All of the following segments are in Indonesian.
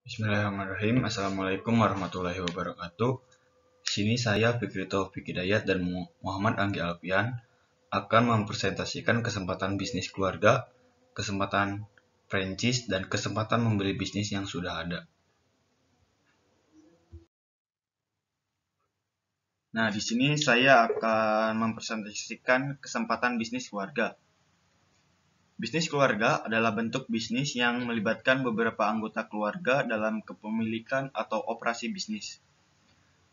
Bismillahirrahmanirrahim. Assalamualaikum warahmatullahi wabarakatuh. Di sini saya Fikri Taufik Hidayat dan Muhammad Anggi Alfian akan mempresentasikan kesempatan bisnis keluarga, kesempatan franchise, dan kesempatan membeli bisnis yang sudah ada. Nah, di sini saya akan mempresentasikan kesempatan bisnis keluarga. Bisnis keluarga adalah bentuk bisnis yang melibatkan beberapa anggota keluarga dalam kepemilikan atau operasi bisnis.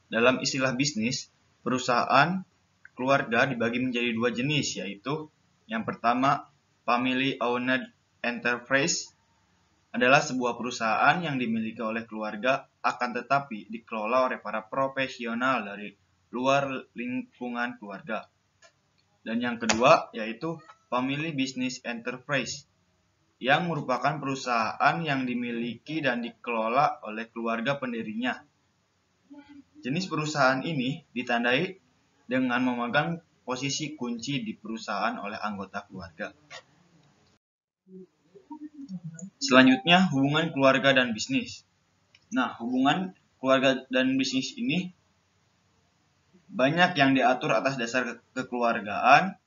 Dalam istilah bisnis, perusahaan keluarga dibagi menjadi dua jenis, yaitu yang pertama, family owned enterprise adalah sebuah perusahaan yang dimiliki oleh keluarga akan tetapi dikelola oleh para profesional dari luar lingkungan keluarga. Dan yang kedua yaitu family business enterprise yang merupakan perusahaan yang dimiliki dan dikelola oleh keluarga pendirinya. Jenis perusahaan ini ditandai dengan memegang posisi kunci di perusahaan oleh anggota keluarga. Selanjutnya, hubungan keluarga dan bisnis. Nah, hubungan keluarga dan bisnis ini banyak yang diatur atas dasar kekeluargaan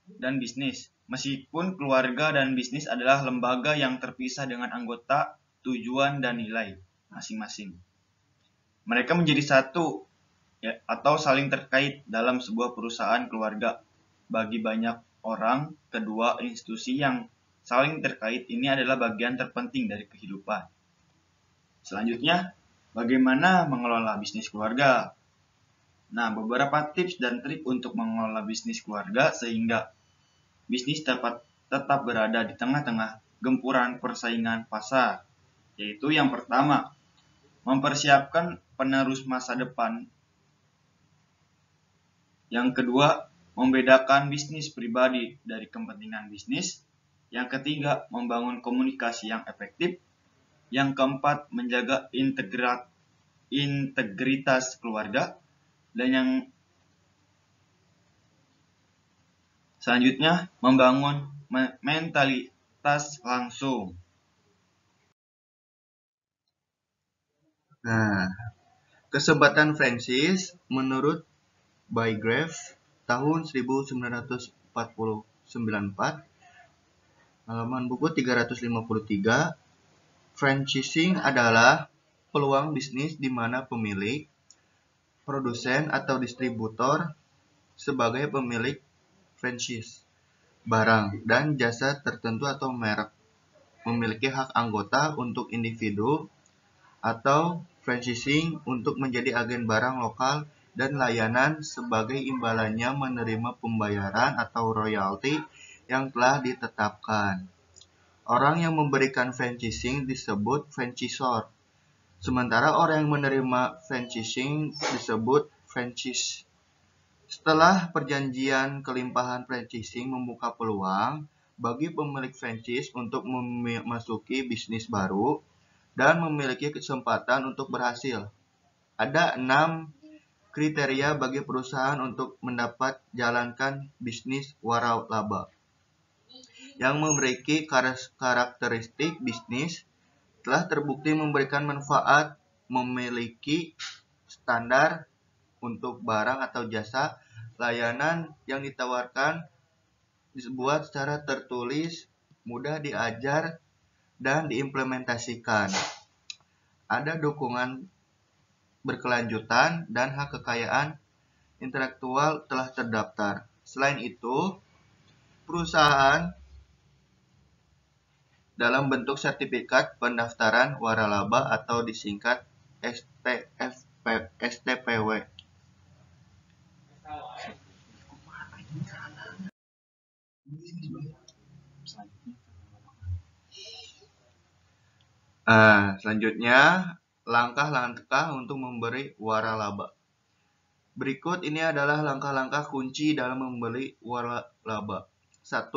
dan bisnis. Meskipun keluarga dan bisnis adalah lembaga yang terpisah dengan anggota, tujuan, dan nilai masing-masing. Mereka menjadi satu atau saling terkait dalam sebuah perusahaan keluarga. Bagi banyak orang, kedua institusi yang saling terkait ini adalah bagian terpenting dari kehidupan. Selanjutnya, bagaimana mengelola bisnis keluarga? Nah, beberapa tips dan trik untuk mengelola bisnis keluarga sehingga bisnis dapat tetap berada di tengah-tengah gempuran persaingan pasar. Yaitu yang pertama, mempersiapkan penerus masa depan. Yang kedua, membedakan bisnis pribadi dari kepentingan bisnis. Yang ketiga, membangun komunikasi yang efektif. Yang keempat, menjaga integritas keluarga. Dan yang selanjutnya, membangun mentalitas langsung. Nah, kesempatan franchise menurut Bygrave tahun 1994, halaman buku 353, franchising adalah peluang bisnis di mana pemilik, produsen atau distributor sebagai pemilik franchise barang dan jasa tertentu atau merek memiliki hak anggota untuk individu atau franchising untuk menjadi agen barang lokal dan layanan sebagai imbalannya menerima pembayaran atau royalti yang telah ditetapkan. Orang yang memberikan franchising disebut franchisor, sementara orang yang menerima franchising disebut franchise. Setelah perjanjian kelimpahan franchising membuka peluang bagi pemilik franchise untuk memasuki bisnis baru dan memiliki kesempatan untuk berhasil. Ada 6 kriteria bagi perusahaan untuk mendapat jalankan bisnis waralaba yang memiliki karakteristik bisnis telah terbukti memberikan manfaat, memiliki standar untuk barang atau jasa, layanan yang ditawarkan dibuat secara tertulis, mudah diajar, dan diimplementasikan. Ada dukungan berkelanjutan dan hak kekayaan intelektual telah terdaftar. Selain itu, perusahaan dalam bentuk sertifikat pendaftaran waralaba atau disingkat STPW. Selanjutnya, langkah-langkah untuk memberi waralaba. Berikut ini adalah langkah-langkah kunci dalam membeli waralaba. 1.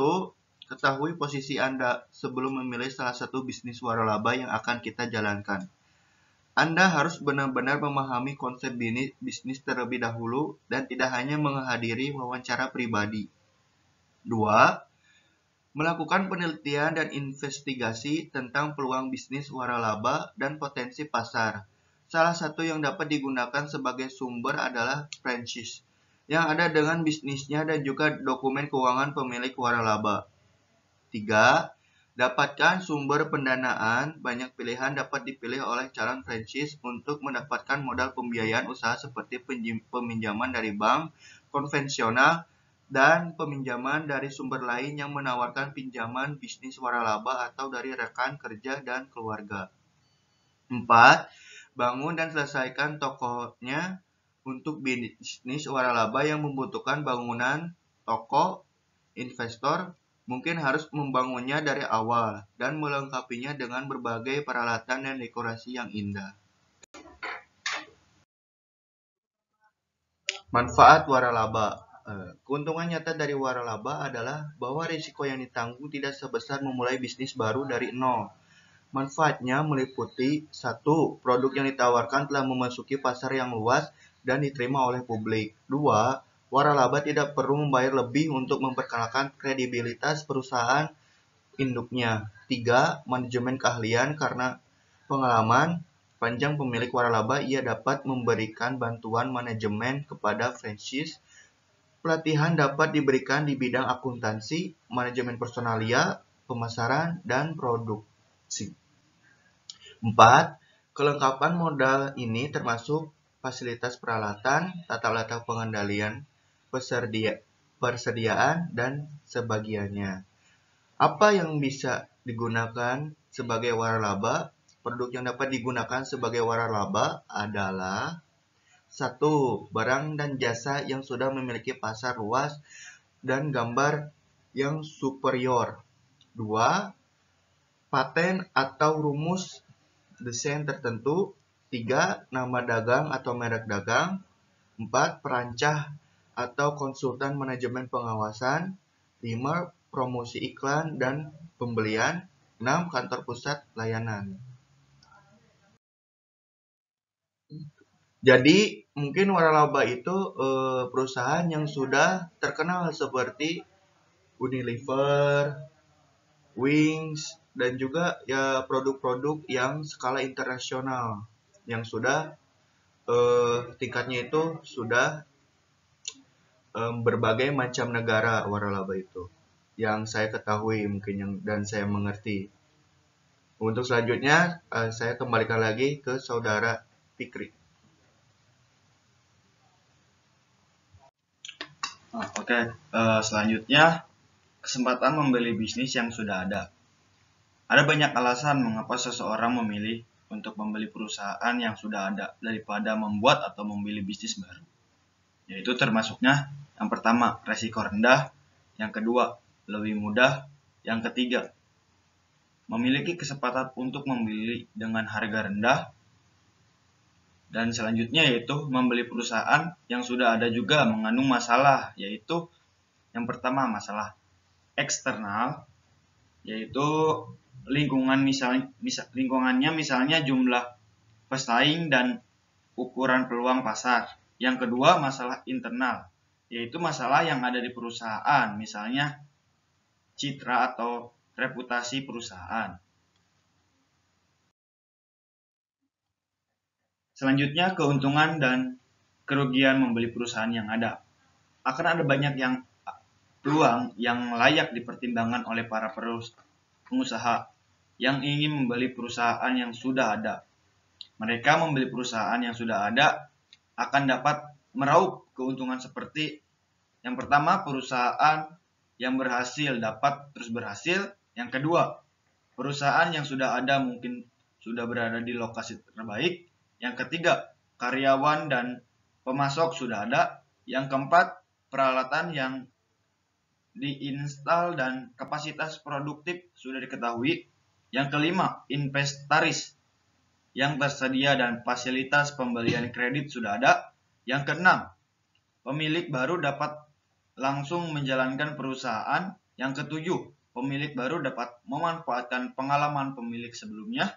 Ketahui posisi Anda sebelum memilih salah satu bisnis waralaba yang akan kita jalankan. Anda harus benar-benar memahami konsep bisnis terlebih dahulu dan tidak hanya menghadiri wawancara pribadi. 2. Melakukan penelitian dan investigasi tentang peluang bisnis waralaba dan potensi pasar. Salah satu yang dapat digunakan sebagai sumber adalah franchise, yang ada dengan bisnisnya dan juga dokumen keuangan pemilik waralaba. 3. Dapatkan sumber pendanaan. Banyak pilihan dapat dipilih oleh calon franchise untuk mendapatkan modal pembiayaan usaha seperti peminjaman dari bank konvensional dan peminjaman dari sumber lain yang menawarkan pinjaman bisnis waralaba atau dari rekan kerja dan keluarga. 4. Bangun dan selesaikan tokonya untuk bisnis waralaba yang membutuhkan bangunan toko. Investor mungkin harus membangunnya dari awal dan melengkapinya dengan berbagai peralatan dan dekorasi yang indah. Manfaat waralaba. Keuntungan nyata dari waralaba adalah bahwa risiko yang ditanggung tidak sebesar memulai bisnis baru dari nol. Manfaatnya meliputi 1. Produk yang ditawarkan telah memasuki pasar yang luas dan diterima oleh publik. 2. Waralaba tidak perlu membayar lebih untuk memperkenalkan kredibilitas perusahaan induknya. 3. Manajemen keahlian. Karena pengalaman panjang pemilik waralaba, ia dapat memberikan bantuan manajemen kepada franchise. Pelatihan dapat diberikan di bidang akuntansi, manajemen personalia, pemasaran, dan produksi. 4. Kelengkapan modal ini termasuk fasilitas peralatan, tata letak pengendalian, persediaan, dan sebagiannya. Apa yang bisa digunakan sebagai waralaba? Produk yang dapat digunakan sebagai waralaba adalah 1. Barang dan jasa yang sudah memiliki pasar luas dan gambar yang superior. 2. Paten atau rumus desain tertentu. 3. Nama dagang atau merek dagang. 4. Perancah atau konsultan manajemen pengawasan. 5. Promosi iklan dan pembelian. 6. Kantor pusat layanan. Jadi mungkin waralaba itu perusahaan yang sudah terkenal seperti Unilever, Wings, dan juga ya produk-produk yang skala internasional yang sudah tingkatnya itu sudah berbagai macam negara waralaba itu yang saya ketahui mungkin dan saya mengerti. Untuk selanjutnya saya kembalikan lagi ke saudara Fikri. Oke, selanjutnya kesempatan membeli bisnis yang sudah ada. Ada banyak alasan mengapa seseorang memilih untuk membeli perusahaan yang sudah ada daripada membuat atau memilih bisnis baru. Yaitu termasuknya yang pertama, resiko rendah, yang kedua, lebih mudah, yang ketiga, memiliki kesempatan untuk membeli dengan harga rendah, dan selanjutnya yaitu membeli perusahaan yang sudah ada juga mengandung masalah, yaitu yang pertama masalah eksternal, yaitu lingkungannya misalnya jumlah pesaing dan ukuran peluang pasar. Yang kedua masalah internal, yaitu masalah yang ada di perusahaan, misalnya citra atau reputasi perusahaan. Selanjutnya keuntungan dan kerugian membeli perusahaan yang ada. Akan ada banyak peluang yang layak dipertimbangkan oleh para pengusaha yang ingin membeli perusahaan yang sudah ada. Mereka membeli perusahaan yang sudah ada akan dapat meraup keuntungan seperti yang pertama, perusahaan yang berhasil dapat terus berhasil. Yang kedua, perusahaan yang sudah ada mungkin sudah berada di lokasi terbaik. Yang ketiga, karyawan dan pemasok sudah ada. Yang keempat, peralatan yang diinstal dan kapasitas produktif sudah diketahui. Yang kelima, inventaris yang tersedia dan fasilitas pembelian kredit sudah ada. Yang keenam, pemilik baru dapat langsung menjalankan perusahaan. Yang ketujuh, pemilik baru dapat memanfaatkan pengalaman pemilik sebelumnya.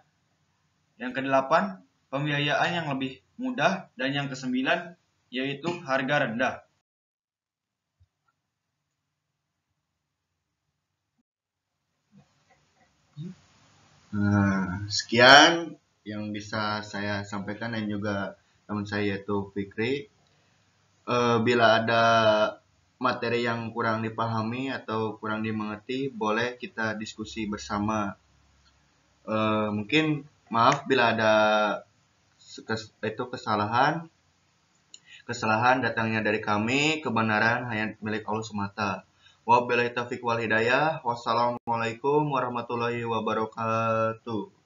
Yang kedelapan, pembiayaan yang lebih mudah. Dan yang kesembilan, yaitu harga rendah. Nah, sekian yang bisa saya sampaikan dan juga teman saya yaitu Fikri. Bila ada materi yang kurang dipahami atau kurang dimengerti, boleh kita diskusi bersama. Mungkin maaf bila ada kesalahan. Kesalahan datangnya dari kami, kebenaran hanya milik Allah semata. Wabillahi taufiq wal hidayah. Wassalamualaikum warahmatullahi wabarakatuh.